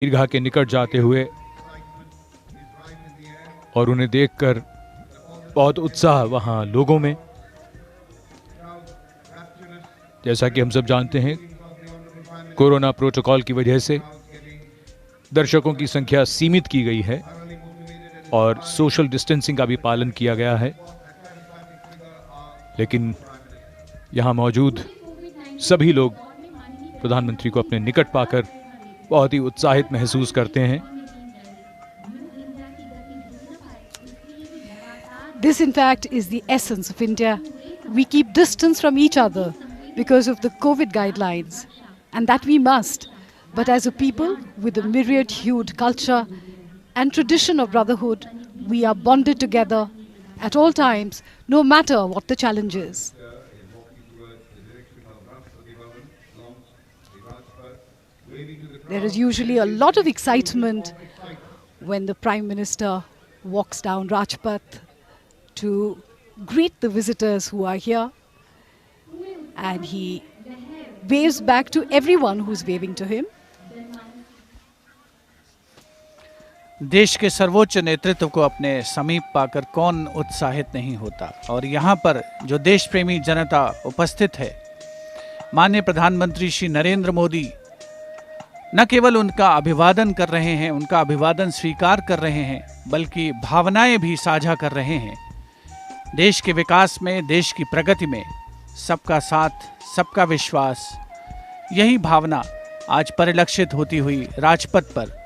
ईदगाह के निकट जाते हुए और उन्हें देखकर बहुत उत्साह वहां लोगों में। जैसा कि हम सब जानते हैं, कोरोना प्रोटोकॉल की वजह से दर्शकों की संख्या सीमित की गई है और सोशल डिस्टेंसिंग का भी पालन किया गया है, लेकिन यहां मौजूद सभी लोग प्रधानमंत्री को अपने निकट पाकर बहुत ही उत्साहित महसूस करते हैं। This in fact is the essence of India. We keep distance from each other because of the COVID guidelines, and that we must. But as a people with a myriad-hued culture and tradition of brotherhood, we are bonded together at all times, no matter what the challenge is. There is usually a lot of excitement when the Prime Minister walks down Rajpath to greet the visitors who are here, and he waves back to everyone who's waving to him. देश के सर्वोच्च नेतृत्व को अपने समीप पाकर कौन उत्साहित नहीं होता। और यहाँ पर जो देश प्रेमी जनता उपस्थित है, माननीय प्रधानमंत्री श्री नरेंद्र मोदी न केवल उनका अभिवादन कर रहे हैं, उनका अभिवादन स्वीकार कर रहे हैं, बल्कि भावनाएं भी साझा कर रहे हैं। देश के विकास में, देश की प्रगति में सबका साथ, सबका विश्वास, यही भावना आज परिलक्षित होती हुई राजपथ पर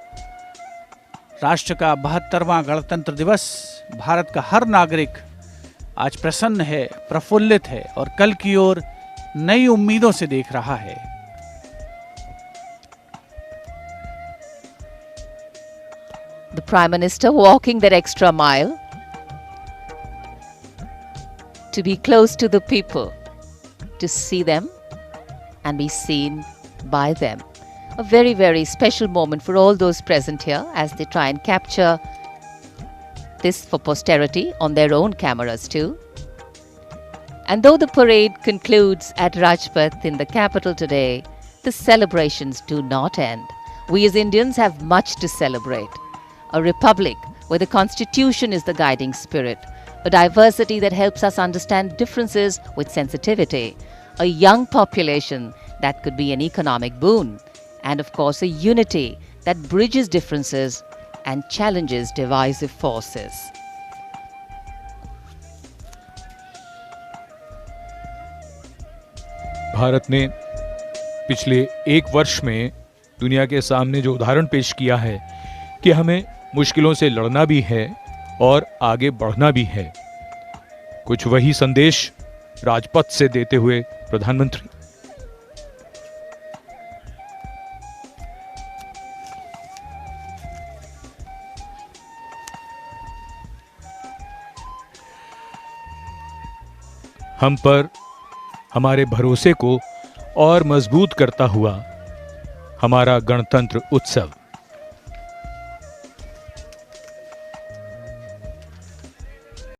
राष्ट्र का 72वां गणतंत्र दिवस, भारत का हर नागरिक आज प्रसन्न है, प्रफुल्लित है और कल की ओर नई उम्मीदों से देख रहा है। The Prime Minister walking that extra mile to be close to the people, to see them and be seen by them. A very, very special moment for all those present here as they try and capture this for posterity on their own cameras too. And though the parade concludes at Rajpath in the capital today, the celebrations do not end. We as Indians have much to celebrate. A republic where the constitution is the guiding spirit, a diversity that helps us understand differences with sensitivity, a young population that could be an economic boon, and of course a unity that bridges differences and challenges divisive forces. Bharat ने पिछले एक वर्ष में दुनिया के सामने जो उदाहरण पेश किया है कि हमें मुश्किलों से लड़ना भी है और आगे बढ़ना भी है, कुछ वही संदेश राजपथ से देते हुए प्रधानमंत्री। हम पर हमारे भरोसे को और मजबूत करता हुआ हमारा गणतंत्र उत्सव।